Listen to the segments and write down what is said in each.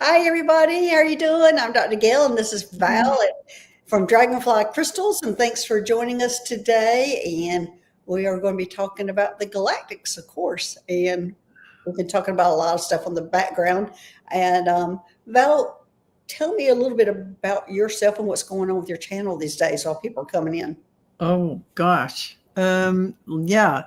Hi, everybody. How are you doing? I'm Dr. Gail, and this is Val from Dragonfly Crystals. And thanks for joining us today. And we are going to be talking about the Galactics, of course. And we've been talking about a lot of stuff on the background. And Val, tell me a little bit about yourself and what's going on with your channel these days while people are coming in. Oh gosh. Yeah.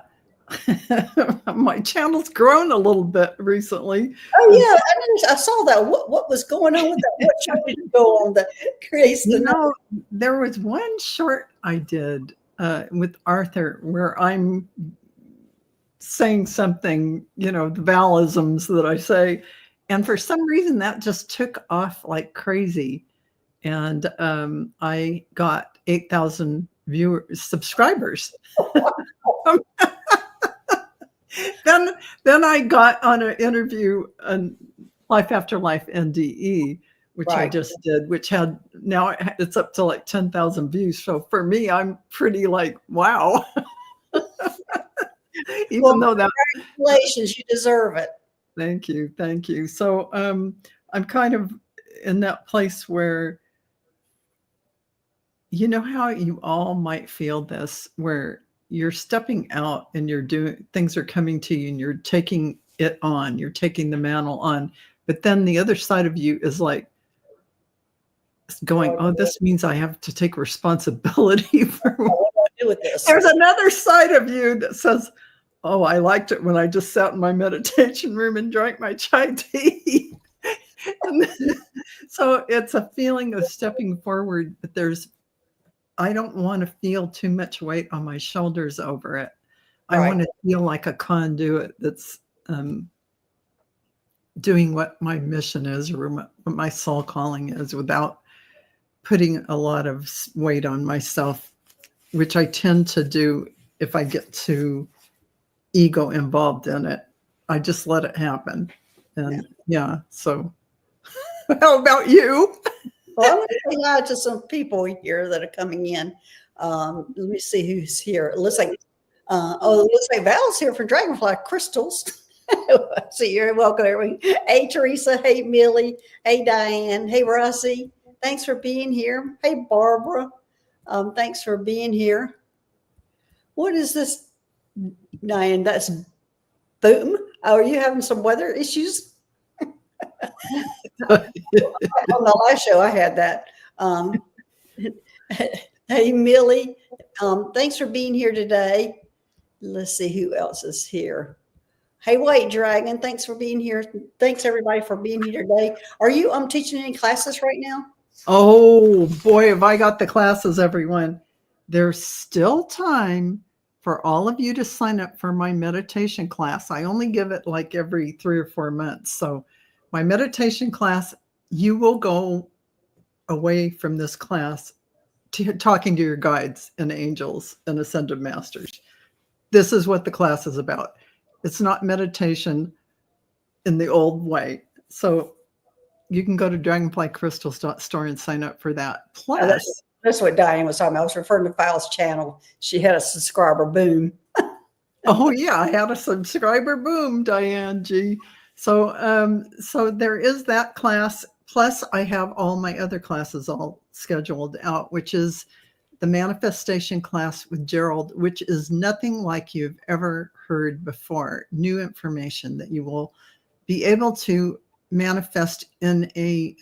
My channel's grown a little bit recently. Oh yeah, I saw that. What was going on with that? What show did you go on that creates the There was one short I did with Arthur where I'm saying something, the vowelisms that I say. And for some reason that just took off like crazy. And I got 8,000 subscribers. Then I got on an interview on Life After Life NDE, which I just did, which had now it's up to like 10,000 views. So for me, I'm pretty like, wow. Even though that, congratulations, you deserve it. Thank you. Thank you. So I'm kind of in that place where, you know how you all might feel this, where you're stepping out and you're doing things are coming to you and you're taking it on, you're taking the mantle on. But then the other side of you is like going, oh, this means I have to take responsibility for what I do with this. There's another side of you that says, oh, I liked it when I just sat in my meditation room and drank my chai tea. So it's a feeling of stepping forward, but I don't want to feel too much weight on my shoulders over it. I want to feel like a conduit that's doing what my mission is or what my soul calling is without putting a lot of weight on myself, which I tend to do if I get too ego involved in it. I just let it happen. And so how about you? Well, I'm going to say hi to some people here that are coming in. Let me see who's here. It looks like Val's here for Dragonfly Crystals. So you're welcome, everyone. Hey, Teresa. Hey, Millie. Hey, Diane. Hey, Rossi. Thanks for being here. Hey, Barbara. Thanks for being here. What is this, Diane? That's boom. Oh, are you having some weather issues? On the last show, I had that. Hey, Millie, thanks for being here today. Let's see who else is here. Hey, White Dragon, thanks for being here. Thanks, everybody, for being here today. Are you teaching any classes right now? Oh, boy, have I got the classes, everyone. There's still time for all of you to sign up for my meditation class. I only give it like every 3 or 4 months. So my meditation class, you will go away from this class talking to your guides and angels and ascended masters. This is what the class is about. It's not meditation in the old way. So you can go to dragonflycrystals.store and sign up for that. Plus, that's what Diane was talking about. I was referring to Val's channel. She had a subscriber boom. Oh yeah, I had a subscriber boom, Diane G. So so there is that class. Plus, I have all my other classes all scheduled out, which is the manifestation class with Gerald, which is nothing like you've ever heard before. New information that you will be able to manifest in a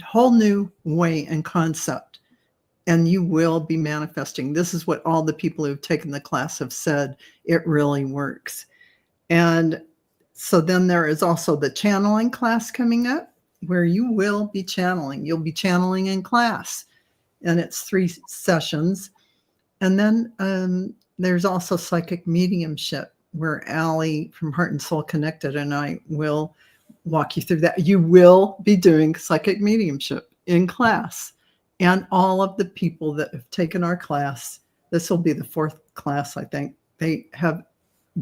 whole new way and concept. And you will be manifesting. This is what all the people who've taken the class have said. It really works. And so then there is also the channeling class coming up, where you will be channeling. You'll be channeling in class, and it's 3 sessions. And then there's also psychic mediumship, where Allie from Heart and Soul Connected and I will walk you through that. You will be doing psychic mediumship in class. And all of the people that have taken our class, this will be the 4th class, I think, they have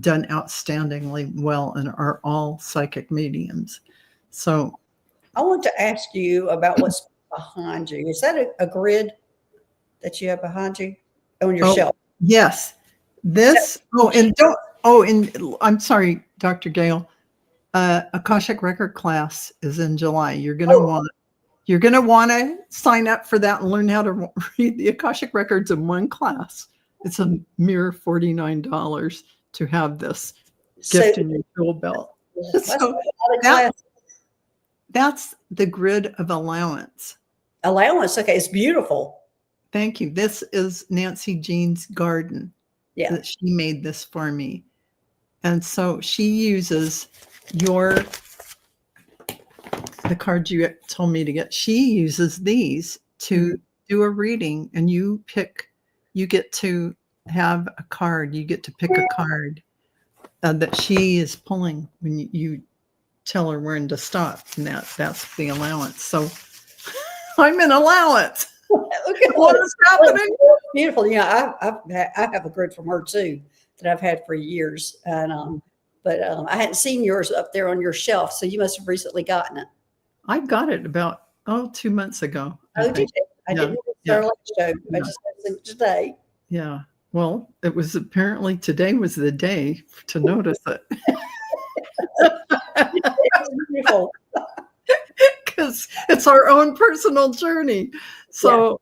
done outstandingly well and are all psychic mediums. So I want to ask you about what's behind you. Is that a grid that you have behind you on your shelf? Yes. And I'm sorry, Dr. Gail. Akashic Record class is in July. You're going Oh, to want to sign up for that and learn how to read the Akashic Records in one class. It's a mere $49 to have this so gift in your tool belt. that's a So lot of that, class that's the grid of allowance. allowance. Okay, it's beautiful. Thank you. This is Nancy Jean's garden. Yeah. That she made this for me. And so she uses the cards you told me to get. She uses these to do a reading, and you get to have a card. You get to pick a card that she is pulling when you tell her when to stop. And that's the allowance. So I'm in allowance. Look at What is happening? Beautiful. Yeah, I have a grid from her too that I've had for years, and but I hadn't seen yours up there on your shelf, so you must have recently gotten it. I got it about 2 months ago. Oh, did you? I Yeah, didn't yeah, our last show. I yeah. just had it today. Yeah. Well, it was apparently today was the day to notice it. It's beautiful. Because it's our own personal journey. So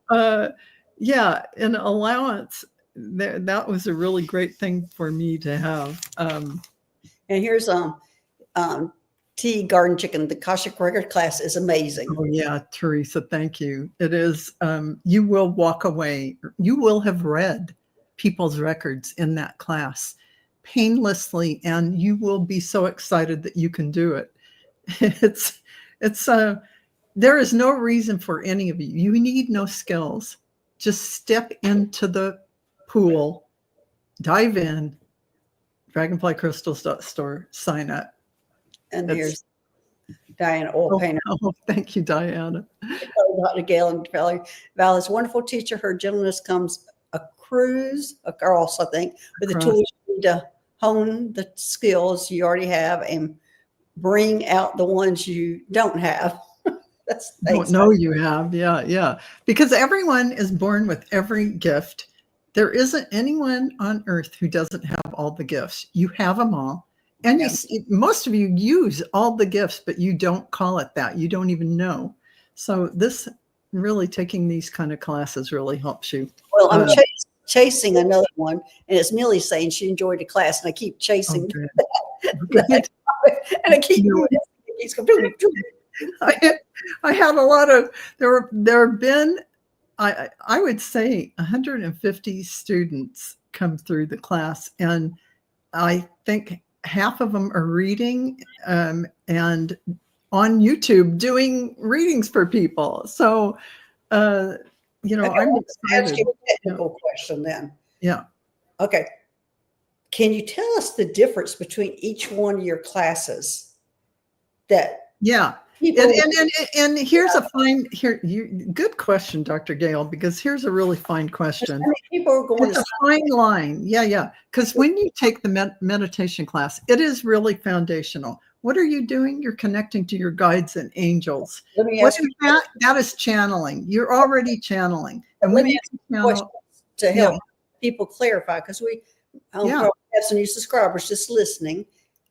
yeah, an allowance, that was a really great thing for me to have. And here's tea garden chicken. The Akashic Record class is amazing. Oh yeah, Teresa, thank you. It is, you will walk away. You will have read people's records in that class painlessly, and you will be so excited that you can do it. There is no reason for any of you. You need no skills. Just step into the pool, dive in, dragonflycrystals.store, sign up. And here's Diana Oil Painter. Oh, thank you, Diana. Dr. Gail and Val is a wonderful teacher. Her gentleness comes across, I think, with the tools you need to hone the skills you already have and bring out the ones you don't have. Don't know you have. Yeah. Because everyone is born with every gift. There isn't anyone on earth who doesn't have all the gifts. You have them all. And most of you use all the gifts, but you don't call it that. You don't even know. So this really, taking these kind of classes really helps you. Well, I'm chasing another one, and it's Millie saying she enjoyed the class, and I keep chasing that. And I keep doing it. I had a lot of, there have been, I would say 150 students come through the class, and I think half of them are reading and on YouTube doing readings for people. So, I'm excited. Ask you a technical question then. Yeah. Okay. Can you tell us the difference between each one of your classes? And here's good question, Dr. Gail, because here's a really fine question. People are going it's a fine line. Yeah. Because when you take the meditation class, it is really foundational. What are you doing? You're connecting to your guides and angels. Let me ask you that is channeling. You're already channeling. And when you channel, to help people clarify, because we have some new subscribers just listening.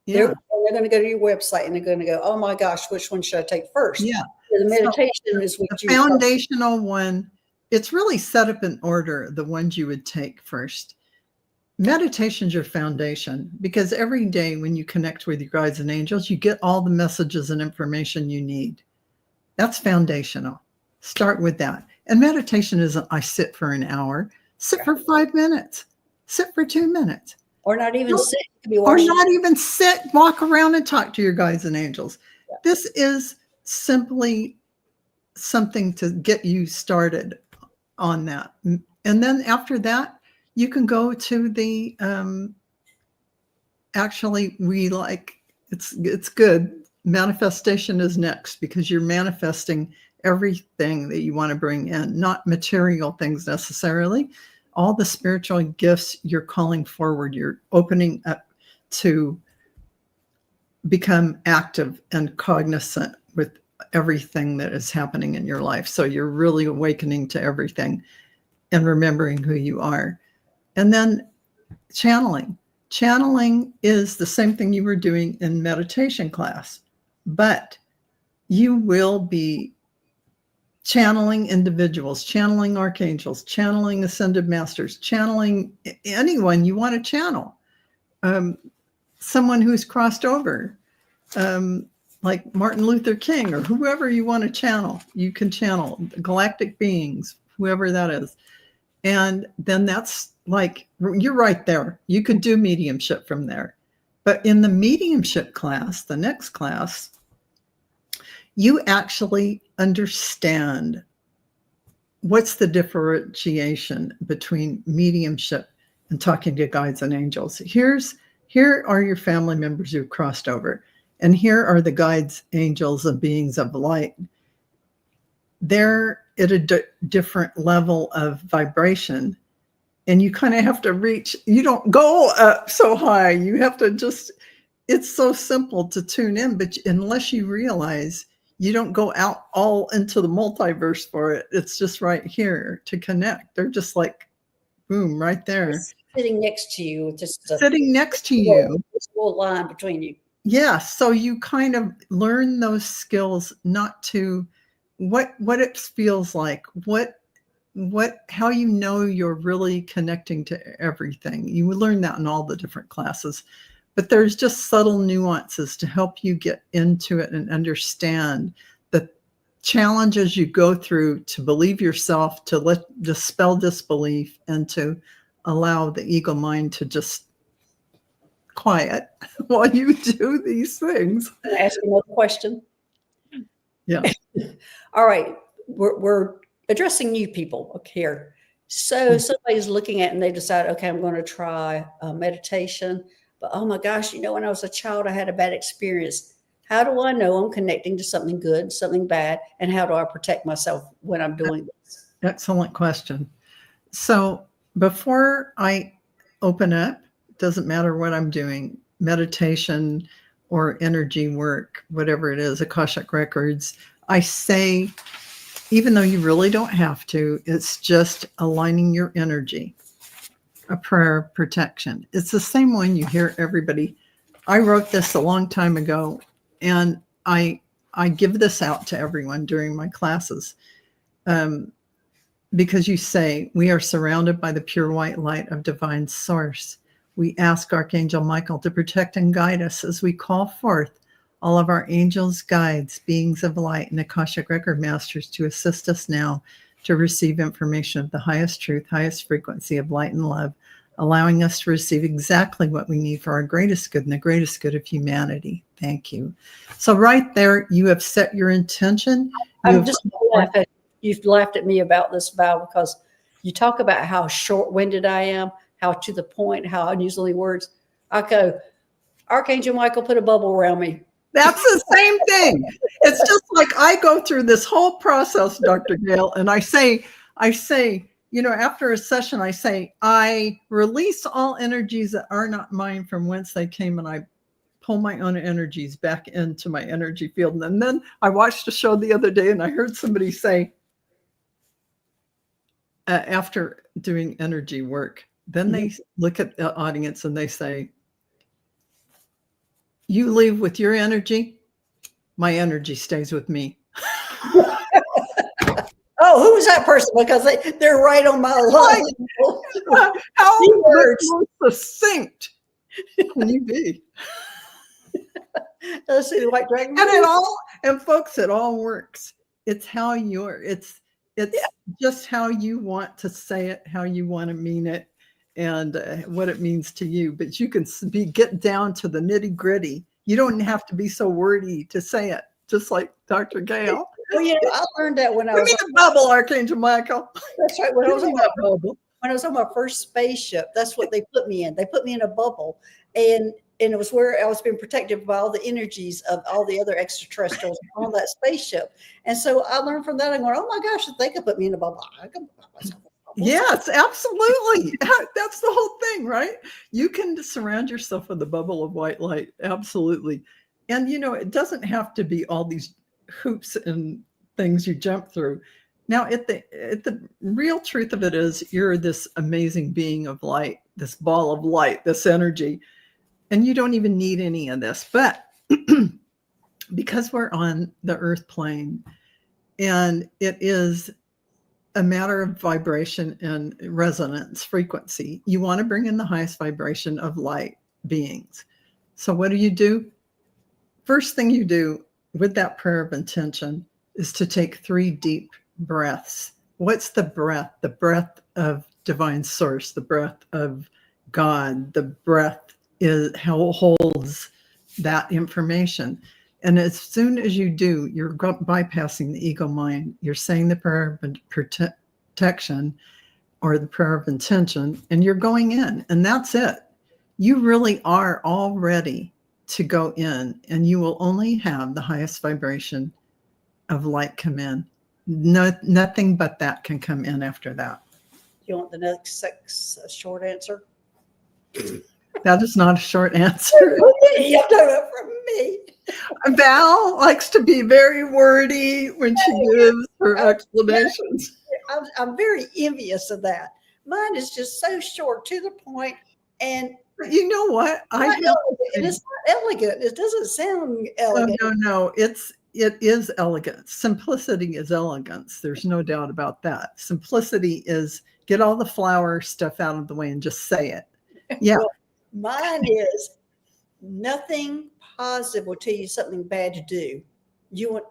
They're going to go to your website and they're going to go, oh my gosh, which one should I take first? Yeah. The meditation is what the foundational one. It's really set up in order, the ones you would take first. Meditation's your foundation, because every day when you connect with your guides and angels, you get all the messages and information you need. That's foundational. Start with that. And meditation isn't, I sit for an hour, sit for 5 minutes, sit for 2 minutes. Or not even sit. Or not even sit, walk around and talk to your guides and angels. Yeah. This is simply something to get you started on that. And then after that, you can go to the, it's good. Manifestation is next, because you're manifesting everything that you want to bring in, not material things necessarily. All the spiritual gifts you're calling forward, you're opening up to become active and cognizant with everything that is happening in your life. So you're really awakening to everything and remembering who you are. And then channeling channeling is the same thing you were doing in meditation class, but you will be channeling individuals, channeling archangels, channeling ascended masters, channeling anyone you want to channel. Someone who's crossed over, like Martin Luther King or whoever you want to channel, you can channel galactic beings, whoever that is. And then that's like, you're right there. You could do mediumship from there. But in the mediumship class, the next class, you actually understand what's the differentiation between mediumship and talking to guides and angels. Here are your family members who've crossed over, and here are the guides, angels, and beings of light. They're at a different level of vibration, and you kind of have to reach. You don't go up so high. You have to just, it's so simple to tune in, but unless you realize, you don't go out all into the multiverse for it. It's just right here to connect. They're just like, boom, right there. Sitting next to you. Just sitting next to you. This little line between you. Yeah. So you kind of learn those skills, not to what it feels like, how you know you're really connecting to everything. You would learn that in all the different classes. But there's just subtle nuances to help you get into it and understand the challenges you go through to believe yourself, to dispel disbelief, and to allow the ego mind to just quiet while you do these things. Can I ask you another question? Yeah. All right. We're addressing new people here. So somebody's looking at and they decide, okay, I'm going to try meditation. But oh my gosh, when I was a child, I had a bad experience. How do I know I'm connecting to something good, something bad? And how do I protect myself when I'm doing this? Excellent question. So before I open up, it doesn't matter what I'm doing, meditation or energy work, whatever it is, Akashic Records, I say, even though you really don't have to, it's just aligning your energy. A prayer of protection. It's the same one you hear everybody. I wrote this a long time ago, and I give this out to everyone during my classes, because you say, we are surrounded by the pure white light of divine source. We ask Archangel Michael to protect and guide us as we call forth all of our angels, guides, beings of light, and Akashic Record masters to assist us now to receive information of the highest truth, highest frequency of light and love, allowing us to receive exactly what we need for our greatest good and the greatest good of humanity. Thank you. So right there, you have set your intention. You've laughed at me about this, Val, because you talk about how short-winded I am, how to the point, how I use only words. I go, Archangel Michael, put a bubble around me. That's the same thing. It's just like I go through this whole process, Dr. Gail, and I say, after a session, I say, I release all energies that are not mine from whence they came, and I pull my own energies back into my energy field. And then I watched a show the other day, and I heard somebody say, after doing energy work, then they look at the audience and they say, you leave with your energy, my energy stays with me. Oh, who was that person? Because they're right on my line. How succinct can you be? Let's see the white dragon. And folks, it all works. It's how it's just how you want to say it, how you want to mean it, and what it means to you. But you can get down to the nitty gritty. You don't have to be so wordy to say it, just like Dr. Gail. Well, I learned that when I was in the bubble, Archangel Michael. That's right. When I was on my first spaceship, that's what they put me in. They put me in a bubble, and it was where I was being protected by all the energies of all the other extraterrestrials on that spaceship. And so I learned from that. I'm going, oh my gosh, if they could put me in a bubble, I could. Yes, absolutely. That's the whole thing, right? You can surround yourself with a bubble of white light. Absolutely. And, it doesn't have to be all these hoops and things you jump through. Now, at the real truth of it is, you're this amazing being of light this ball of light, this energy. And you don't even need any of this. But because we're on the earth plane and it is a matter of vibration and resonance frequency, you want to bring in the highest vibration of light beings. So what do? First thing you do with that prayer of intention is to take 3 deep breaths. What's the breath? The breath of divine source, the breath of God, the breath is how holds that information. And as soon as you do, you're bypassing the ego mind. You're saying the prayer of protection or the prayer of intention, and you're going in, and that's it. You really are all ready to go in, and you will only have the highest vibration of light come in. No, nothing but that can come in after that. You want the next short answer? That is not a short answer. You have to know it from me. Val likes to be very wordy when she gives her explanations. I'm very envious of that. Mine is just so short, to the point, and you know what? it's not elegant. It doesn't sound elegant. No. It is elegance. Simplicity is elegance. There's no doubt about that. Simplicity is get all the flower stuff out of the way and just say it. Yeah. Well, mine is nothing positive will tell you something bad to do.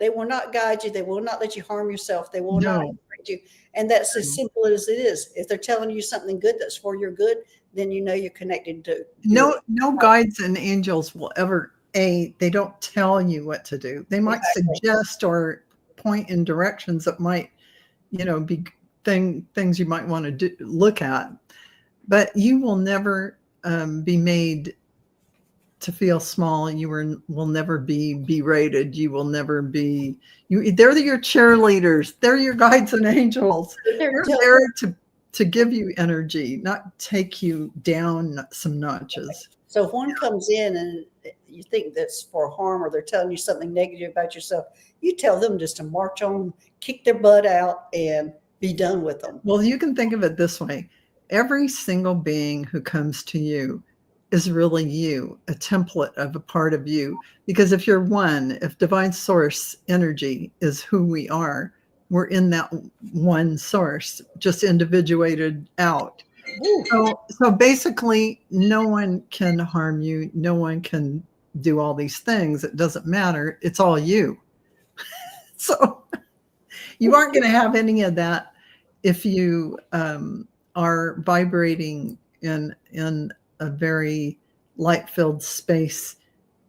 They will not guide you. They will not let you harm yourself. They will not encourage you. And that's as simple as it is. If they're telling you something good that's for your good, then you know you're connected to. No guides and angels will ever they don't tell you what to do. They might suggest or point in directions that might, be things you might want to look at, but you will never be made to feel small. You will never be berated. You will never be they're your cheerleaders. They're your guides and angels. They're there to give you energy, not take you down some notches. So if one comes in and you think that's for harm, or they're telling you something negative about yourself, you tell them just to march on, kick their butt out, and be done with them. Well, you can think of it this way. Every single being who comes to you is really you, a template of a part of you. Because if you're one, if divine source energy is who we are, we're in that one source, just individuated out. So basically, no one can harm you. No one can do all these things. It doesn't matter. It's all you. So you aren't going to have any of that if you are vibrating in a very light-filled space.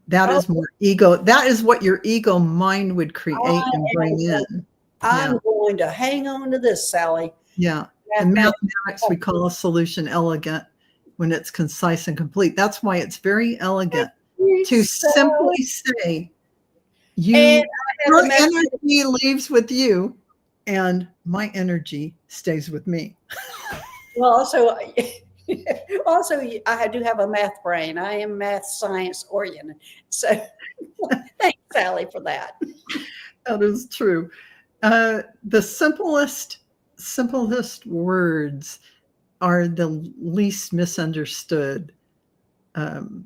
That is more ego. That is what your ego mind would create and bring in. I'm going to hang on to this, Sally. Yeah. In mathematics, we call a solution elegant when it's concise and complete. That's why it's very elegant to simply say, your energy leaves with you and my energy stays with me. Well, also, I do have a math brain. I am math science oriented. So thanks, Sally, for that. That is true. The simplest words are the least misunderstood.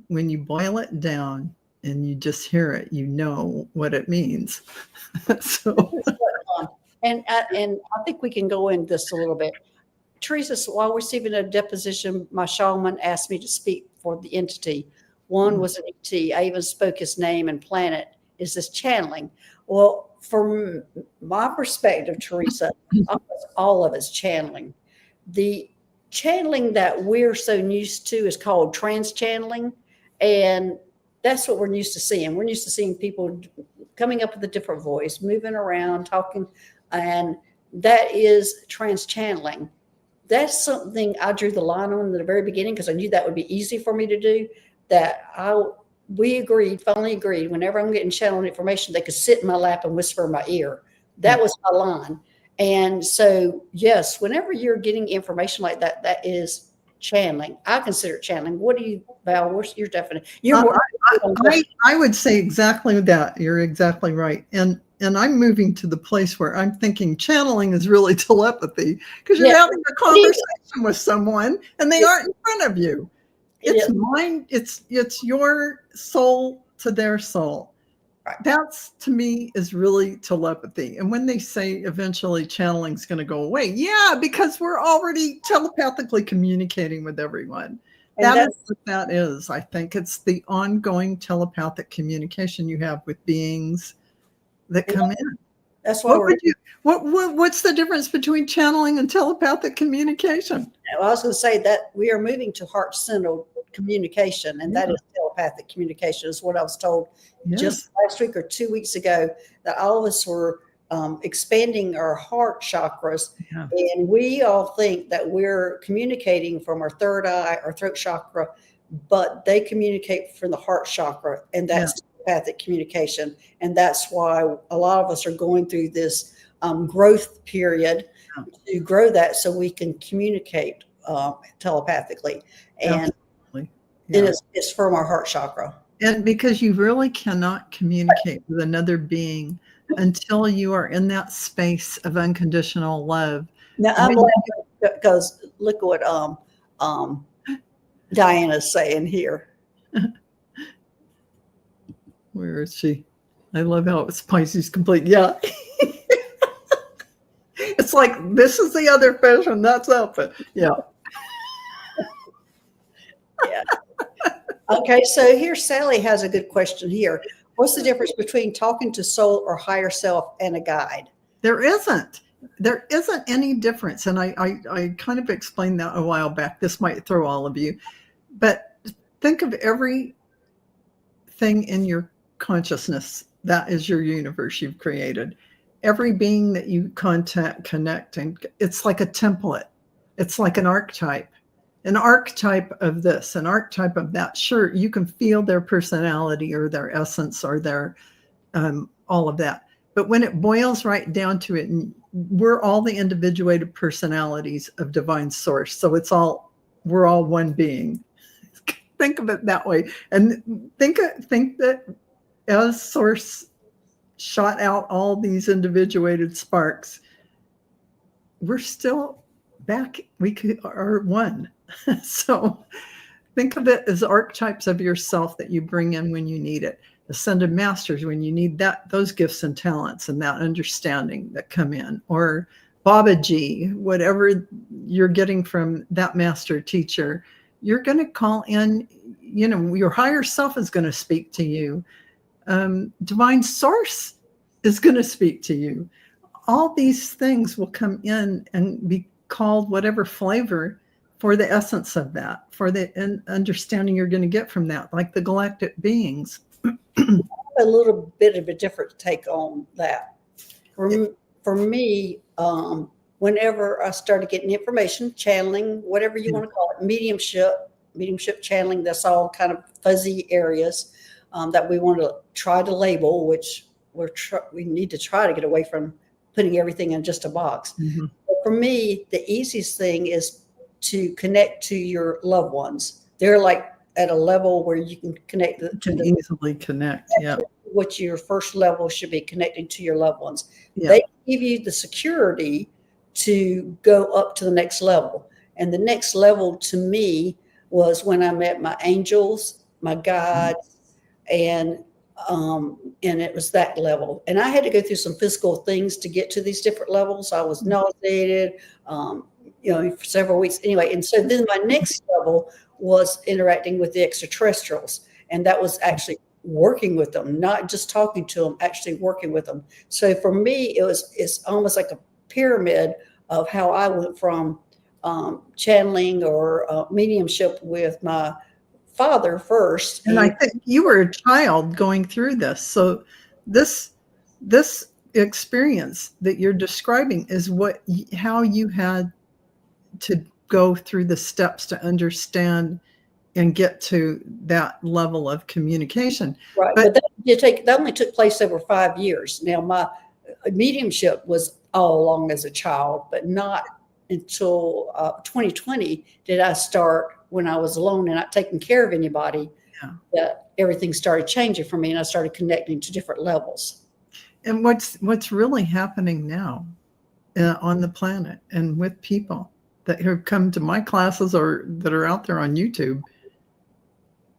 When you boil it down and you just hear it, you know what it means. And I think we can go into this a little bit. Teresa, while receiving a deposition, my shaman asked me to speak for the entity. One was an ET. I even spoke his name and planet. Is this channeling? Well, from my perspective, Teresa, all of it's channeling. The channeling that we're so used to is called trans-channeling, and that's what we're used to seeing. We're used to seeing people coming up with a different voice, moving around, talking, and that is trans-channeling. That's something I drew the line on in the very beginning because I knew that would be easy for me to do. We finally agreed, whenever I'm getting channeled information, they could sit in my lap and whisper in my ear. That was my line. And so, yes, whenever you're getting information like that, that is channeling. I consider it channeling. What do you, Val, what's your definition? I would say exactly that. You're exactly right. And and I'm moving to the place where I'm thinking channeling is really telepathy, because you're Yeah. having a conversation with someone and they aren't in front of you. It's is. mine. It's your soul to their soul. Right. That's, to me, is really telepathy. And when they say eventually channeling is going to go away, yeah, because we're already telepathically communicating with everyone. And That is that's what that is. I think it's the ongoing telepathic communication you have with beings that come in. that's why What's the difference between channeling and telepathic communication? I was going to say that we are moving to heart-centered communication, and that is telepathic communication, is what I was told just last week or 2 weeks ago, that all of us were expanding our heart chakras. Yeah. And we all think that we're communicating from our third eye or throat chakra, but they communicate from the heart chakra, and that's telepathic communication. And that's why a lot of us are going through this growth period to grow that, so we can communicate telepathically. And, and it's from our heart chakra. And because you really cannot communicate with another being until you are in that space of unconditional love. Now I'm laughing because look what Diana's saying here. Where is she? I love how it's Pisces complete. Yeah. It's like, this is the other fish and that's outfit. Yeah. Yeah. Okay, so here Sally has a good question here. What's the difference between talking to soul or higher self and a guide? There isn't any difference. And I kind of explained that a while back. This might throw all of you, but think of everything in your consciousness. That is your universe you've created. Every being that you connect, and it's like a template. It's like an archetype of this, an archetype of that. Sure, you can feel their personality or their essence or their all of that. But when it boils right down to it, and we're all the individuated personalities of divine source. So we're all one being. Think of it that way. And think that as source shot out all these individuated sparks, we're still back. We are one. So think of it as archetypes of yourself that you bring in when you need it. Ascended masters, when you need those gifts and talents and that understanding that come in, or Babaji, whatever you're getting from that master teacher, you're going to call in, your higher self is going to speak to you. Divine source is going to speak to you. All these things will come in and be called whatever flavor for the essence of that, for the understanding you're going to get from that, like the galactic beings. A little bit of a different take on that. For me, whenever I started getting information, channeling, whatever you want to call it, mediumship channeling, that's all kind of fuzzy areas that we want to try to label, which we need to try to get away from putting everything in just a box. Mm-hmm. But for me, the easiest thing is to connect to your loved ones. They're like at a level where you can connect easily connect. Yeah. What your first level should be, connecting to your loved ones. Yeah. They give you the security to go up to the next level. And the next level to me was when I met my angels, my guides, and it was that level. And I had to go through some physical things to get to these different levels. I was nauseated, for several weeks anyway. And so then my next level was interacting with the extraterrestrials. And that was actually working with them, not just talking to them, actually working with them. So for me, it's almost like a pyramid of how I went from channeling or mediumship with my father first. And I think you were a child going through this. So this experience that you're describing is how you had to go through the steps to understand and get to that level of communication. Right. But that only took place over 5 years. Now, my mediumship was all along as a child, but not until 2020 did I start, when I was alone and not taking care of anybody, that everything started changing for me and I started connecting to different levels. And what's really happening now on the planet and with people that have come to my classes or that are out there on YouTube,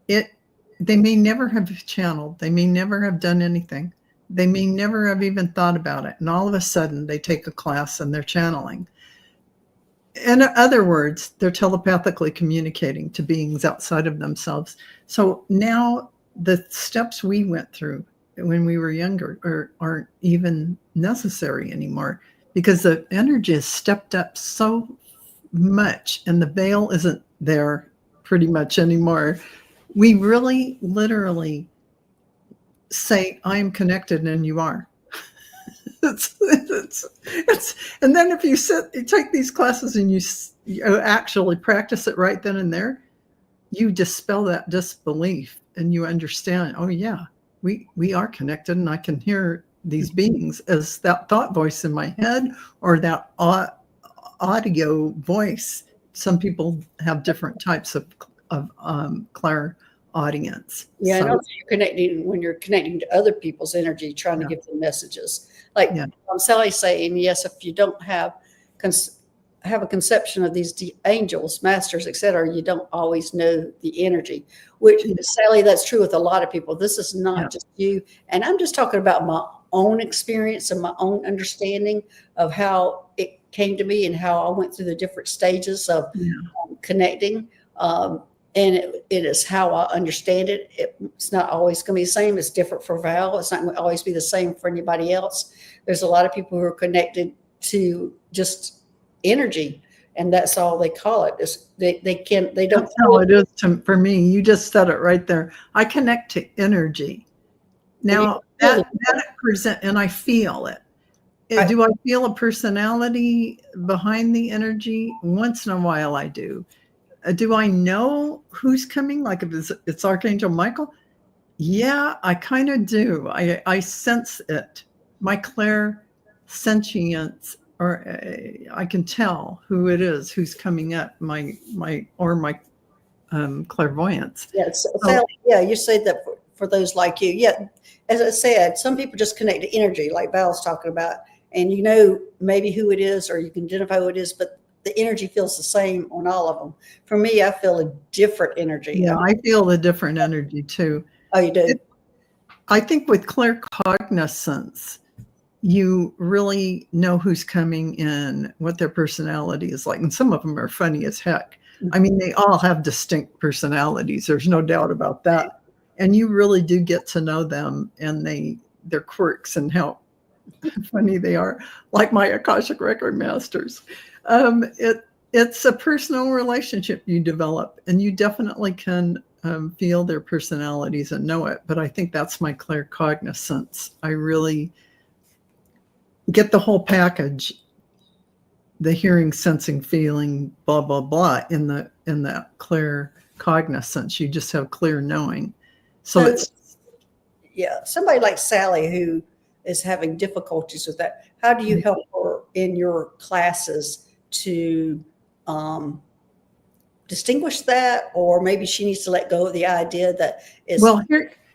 they may never have channeled, they may never have done anything, they may never have even thought about it, and all of a sudden they take a class and they're channeling. In other words, they're telepathically communicating to beings outside of themselves. So now the steps we went through when we were younger aren't even necessary anymore, because the energy has stepped up so much and the veil isn't there pretty much anymore. We really literally say, I am connected and you are. And then if you take these classes and you actually practice it right then and there, you dispel that disbelief and you understand, oh yeah, we are connected, and I can hear these beings as that thought voice in my head or that audio voice. Some people have different types of clairaudience. Yeah, so, and also when you're connecting to other people's energy, trying to give them messages. Like Sally's saying, yes, if you don't have a conception of these angels, masters, etc., you don't always know the energy. Which, Sally, that's true with a lot of people. This is not just you. And I'm just talking about my own experience and my own understanding of how it came to me and how I went through the different stages of connecting. And it is how I understand it. It's not always going to be the same. It's different for Val. It's not going to always be the same for anybody else. There's a lot of people who are connected to just energy, and that's all they call it. They don't. That's how it is for me. You just said it right there. I connect to energy. Now that present, and I feel it. Do I feel a personality behind the energy? Once in a while, I do. Do I know who's coming? Like if it's Archangel Michael? Yeah, I kind of do. I sense it. My clairsentience, or I can tell who it is, who's coming up. My clairvoyance. Yes, Sally, you said that for those like you. Yeah, as I said, some people just connect to energy, like Val's talking about, and you know maybe who it is, or you can identify who it is, but the energy feels the same on all of them. For me, I feel a different energy. Yeah, I feel a different energy too. Oh, you do? I think with claircognizance, you really know who's coming in, what their personality is like. And some of them are funny as heck. I mean, they all have distinct personalities. There's no doubt about that. And you really do get to know them and their quirks and how funny they are, like my Akashic Record Masters. It's a personal relationship you develop, and you definitely can feel their personalities and know it. But I think that's my claircognizance. I really get the whole package, the hearing, sensing, feeling, blah, blah, blah, in that claircognizance. You just have clear knowing. So it's somebody like Sally who is having difficulties with that. How do you help her in your classes to distinguish that, or maybe she needs to let go of the idea that is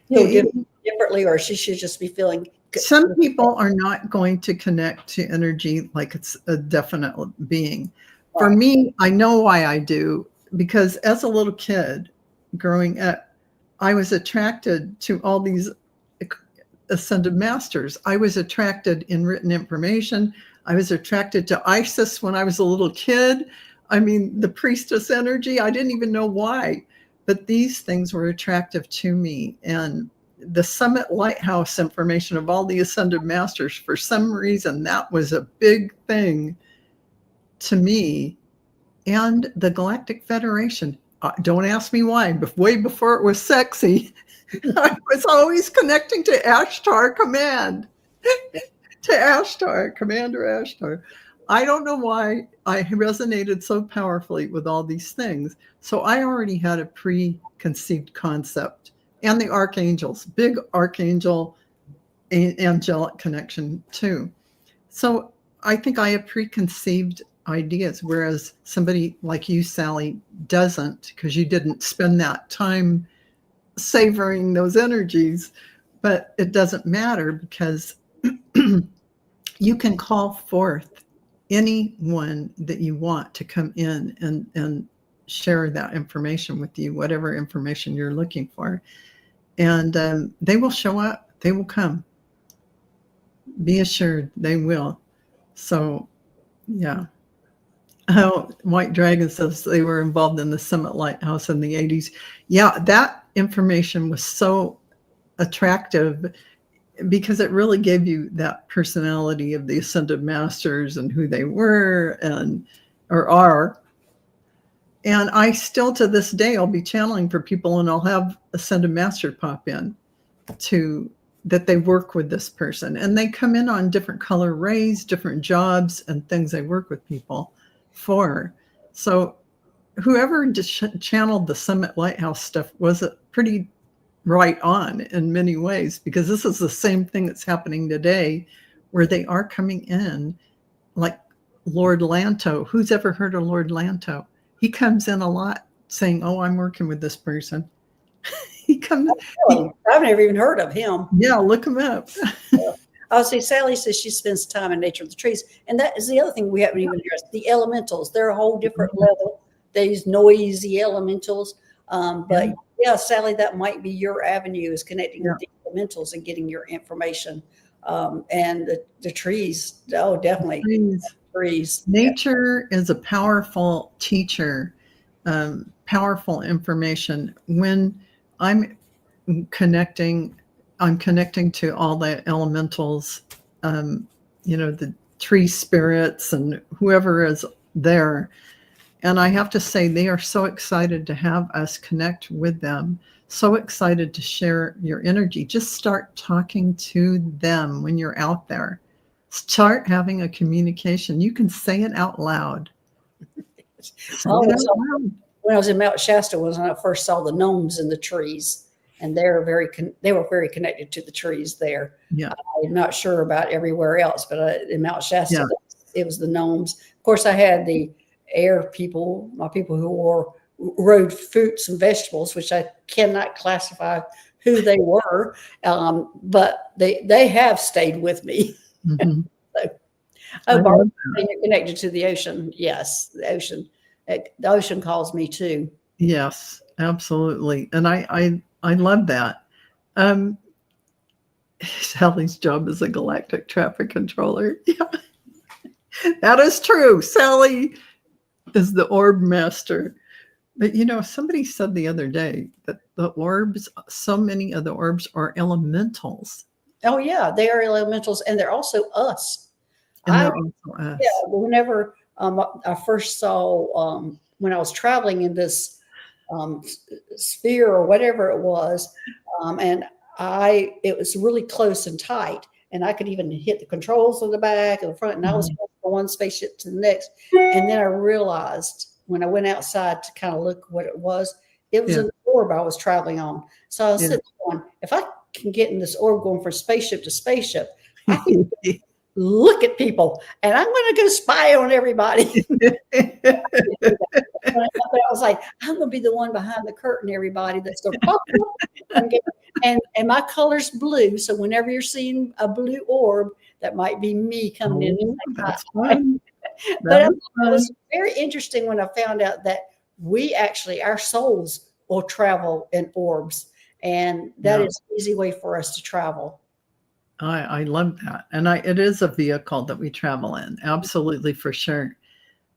differently, or she should just be feeling good? Some people are not going to connect to energy like it's a definite being. For me, I know why I do, because as a little kid growing up, I was attracted to all these ascended masters. I was attracted in written information. I was attracted to Isis when I was a little kid. I mean, the priestess energy, I didn't even know why, but these things were attractive to me. And the Summit Lighthouse information of all the ascended masters, for some reason, that was a big thing to me. And the Galactic Federation, don't ask me why, but way before it was sexy, I was always connecting to Ashtar Command, to Ashtar, Commander Ashtar. I don't know why I resonated so powerfully with all these things. So I already had a preconceived concept. And the archangels, big archangel, angelic connection too. So I think I have preconceived ideas, whereas somebody like you, Sally, doesn't, because you didn't spend that time savoring those energies. But it doesn't matter, because you can call forth anyone that you want to come in and share that information with you, whatever information you're looking for. And they will show up. They will come. Be assured they will. So, yeah. How White Dragon says they were involved in the Summit Lighthouse in the 80s. Yeah, that information was so attractive because it really gave you that personality of the Ascended Masters and who they were or are. And I still, to this day, I'll be channeling for people, and I'll have Ascended Master pop in that they work with this person. And they come in on different color rays, different jobs, and things they work with people for. So whoever channeled the Summit Lighthouse stuff was pretty right on in many ways, because this is the same thing that's happening today, where they are coming in, like Lord Lanto. Who's ever heard of Lord Lanto? He comes in a lot saying, oh, I'm working with this person. He comes. I've never even heard of him. Yeah, look him up. Oh, see, Sally says she spends time in nature of the trees. And that is the other thing we haven't even addressed. The elementals, they're a whole different level. These noisy elementals. But yeah, Sally, that might be your avenue, is connecting with the elementals and getting your information. And the trees, oh, definitely. Trees. Nature is a powerful teacher, powerful information. When I'm connecting to all the elementals, the tree spirits and whoever is there. And I have to say, they are so excited to have us connect with them, so excited to share your energy. Just start talking to them when you're out there. Start having a communication. You can say it out loud. When I was in Mount Shasta, when I first saw the gnomes in the trees, and they were very connected to the trees there. Yeah, I'm not sure about everywhere else, but in Mount Shasta, it was the gnomes. Of course, I had the air people, my people who rode fruits and vegetables, which I cannot classify who they were, but they have stayed with me. Mm-hmm. So, you're connected to the ocean. Yes, the ocean. The ocean calls me too. Yes, absolutely, and I love that. Sally's job is a galactic traffic controller. Yeah, that is true. Sally is the orb master. But somebody said the other day that the orbs, so many of the orbs are elementals. Oh yeah, they are elementals, and they're also us. And they're also us. Yeah, whenever I first saw when I was traveling in this sphere or whatever it was, and it was really close and tight, and I could even hit the controls on the back and the front, and I was going from one spaceship to the next, and then I realized when I went outside to kind of look what it was an orb I was traveling on. So I was sitting going, if I can get in this orb going from spaceship to spaceship, I can look at people, and I'm going to go spy on everybody. But I was like, I'm going to be the one behind the curtain, everybody, that's going to pop up. And my color's blue. So whenever you're seeing a blue orb, that might be me coming in. That's fun. But it was very interesting when I found out that our souls will travel in orbs. And that is an easy way for us to travel. I love that. And it is a vehicle that we travel in. Absolutely, for sure.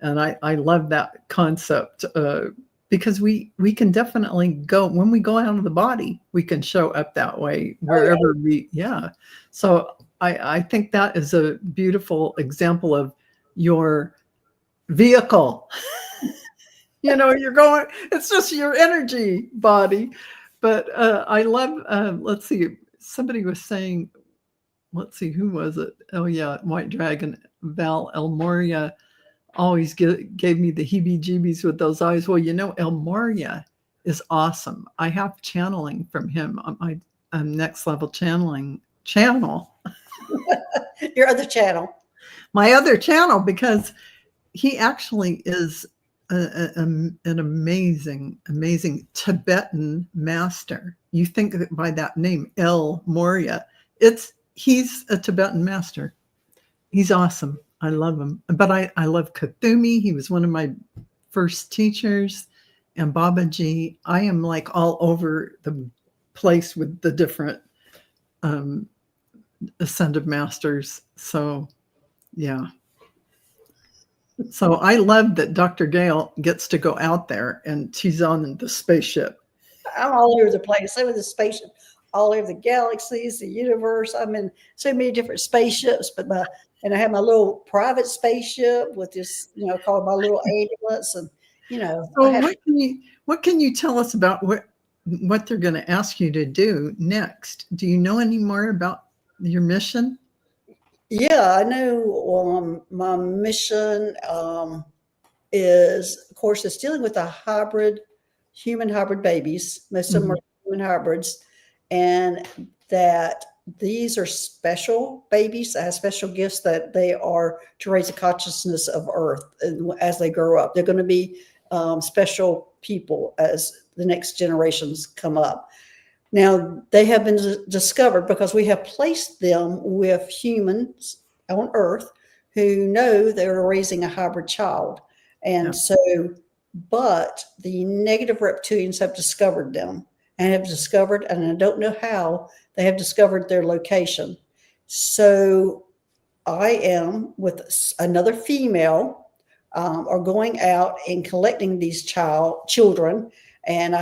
And I love that concept because we can definitely go, when we go out of the body, we can show up that way wherever So I think that is a beautiful example of your vehicle. You're going, it's just your energy body. But I love, let's see, somebody was saying, let's see, who was it? Oh yeah, White Dragon, Val El Moria always gave me the heebie-jeebies with those eyes. Well, El Moria is awesome. I have channeling from him on my next level channel. Your other channel. My other channel, because he actually is an amazing Tibetan master. You think by that name, El Moria, He's a Tibetan master. He's awesome. I love him. But I love Kathumi. He was one of my first teachers. And Babaji. I am like all over the place with the different ascended masters. So, yeah. So I love that Dr. Gail gets to go out there and she's on the spaceship. I'm all over the place. I'm in the spaceship, all over the galaxies, the universe. I'm in so many different spaceships, and I have my little private spaceship with this, called my little ambulance, and So what can you tell us about what they're going to ask you to do next? Do you know any more about your mission? Yeah, I know. My mission is, of course, it's dealing with human hybrid babies. Most of them are human hybrids, and that these are special babies that have special gifts, that they are to raise the consciousness of Earth. And as they grow up, they're going to be special people as the next generations come up. Now, they have been discovered because we have placed them with humans on Earth who know they're raising a hybrid child. And but the negative reptilians have discovered them and I don't know how, they have discovered their location. So I am with another female, are going out and collecting these children. And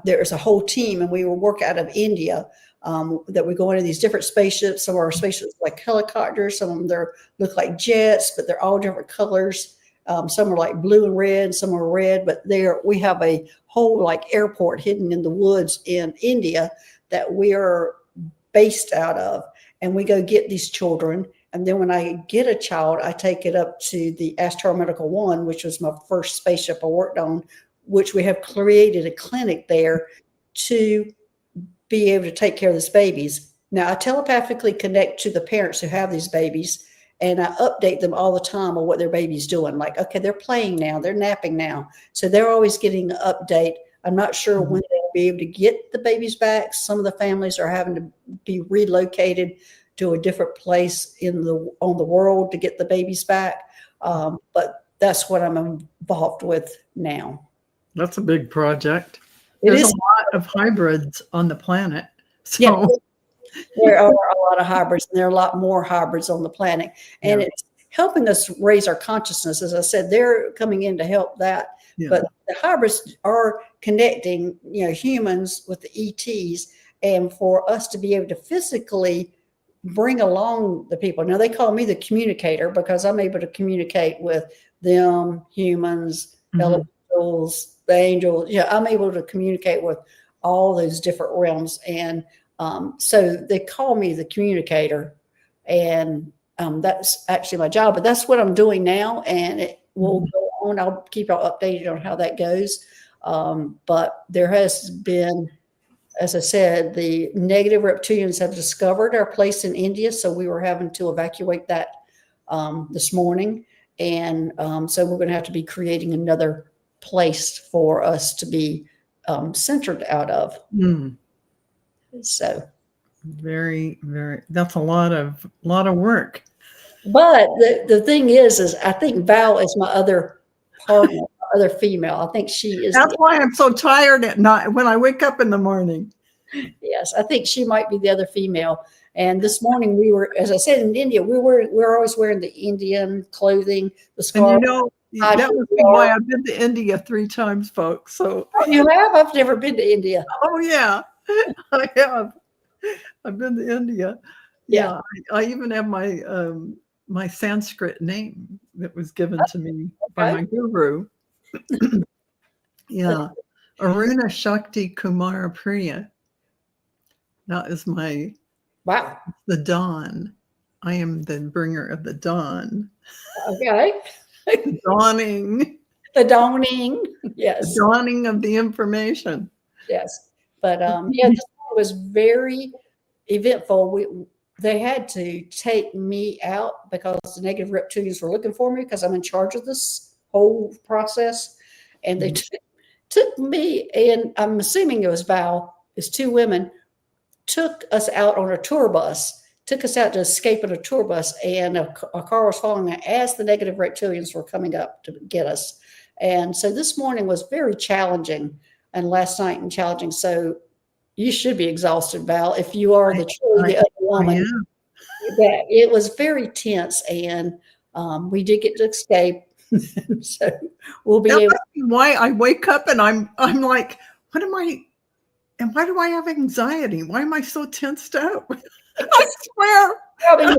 there's a whole team, and we will work out of India, that we go into these different spaceships. Some of our spaceships like helicopters, some of them look like jets, but they're all different colors. Some are like blue and red, some are red, but we have a whole like airport hidden in the woods in India that we are based out of. And we go get these children. And then when I get a child, I take it up to the Astro Medical One, which was my first spaceship I worked on, which we have created a clinic there to be able to take care of these babies. Now, I telepathically connect to the parents who have these babies, and I update them all the time on what their baby's doing. Like, okay, they're playing now, they're napping now. So they're always getting an update. I'm not sure when they'll be able to get the babies back. Some of the families are having to be relocated to a different place on the world to get the babies back. But that's what I'm involved with now. That's a big project. There's a lot of hybrids on the planet. So. Yeah, there are a lot of hybrids, and there are a lot more hybrids on the planet. And it's helping us raise our consciousness. As I said, they're coming in to help that. Yeah. But the hybrids are connecting, humans with the ETs, and for us to be able to physically bring along the people. Now, they call me the communicator because I'm able to communicate with them, humans, elementals, the angels. I'm able to communicate with all those different realms. And so they call me the communicator, and that's actually my job. But that's what I'm doing now, and it will go on. I'll keep y'all updated on how that goes. But there has been, as I said, the negative reptilians have discovered our place in India, so we were having to evacuate that this morning. And so we're going to have to be creating another place for us to be centered out of. So very, very, that's a lot of work. But the thing is I think Val is my other partner, other female. I think she is. That's why I'm so tired at night when I wake up in the morning. Yes, I think she might be the other female. And this morning we were, as I said, in India, we're always wearing the Indian clothing, the scarf. And that must be why I've been to India 3 times, folks. So you have? I've never been to India. Oh yeah, I have. I've been to India. Yeah, I even have my Sanskrit name that was given to me by my guru. Yeah, Aruna Shakti Kumara Priya. That is the dawn. I am the bringer of the dawn. Okay. The dawning. The dawning. Yes. The dawning of the information. Yes. But this was very eventful. They had to take me out because the negative reptilians were looking for me because I'm in charge of this whole process. And they took me, and I'm assuming it was Val, it's 2 women, took us out on a tour bus took us out to escape in a tour bus, and a car was following as the negative reptilians were coming up to get us. And so this morning was very challenging, and last night and challenging. So you should be exhausted, Val, if you are truly the other woman. Yeah, it was very tense, and we did get to escape. So we'll be able. Why I wake up and I'm like, what am I? And why do I have anxiety? Why am I so tensed up? I swear. Probably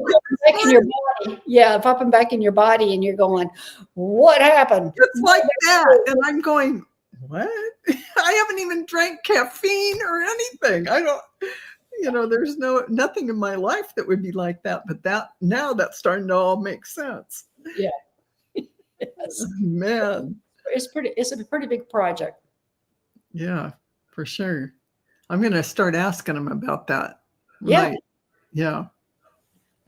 back in your body. Yeah, popping back in your body, and you're going, "What happened?" It's like that, and I'm going, "What? I haven't even drank caffeine or anything. I don't." There's nothing in my life that would be like that. But that's starting to all make sense. Yeah. Yes. Man. It's a pretty big project. Yeah, for sure. I'm going to start asking them about that. Yeah. Right. Yeah.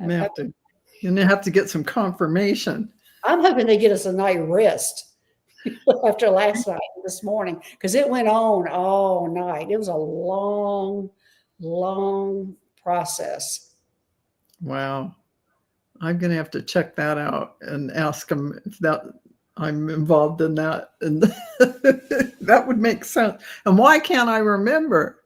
You have to get some confirmation. I'm hoping they get us a night rest after last night and this morning, because it went on all night. It was a long process. Wow. I'm going to have to check that out and ask them if I'm involved in that. And that would make sense. And why can't I remember?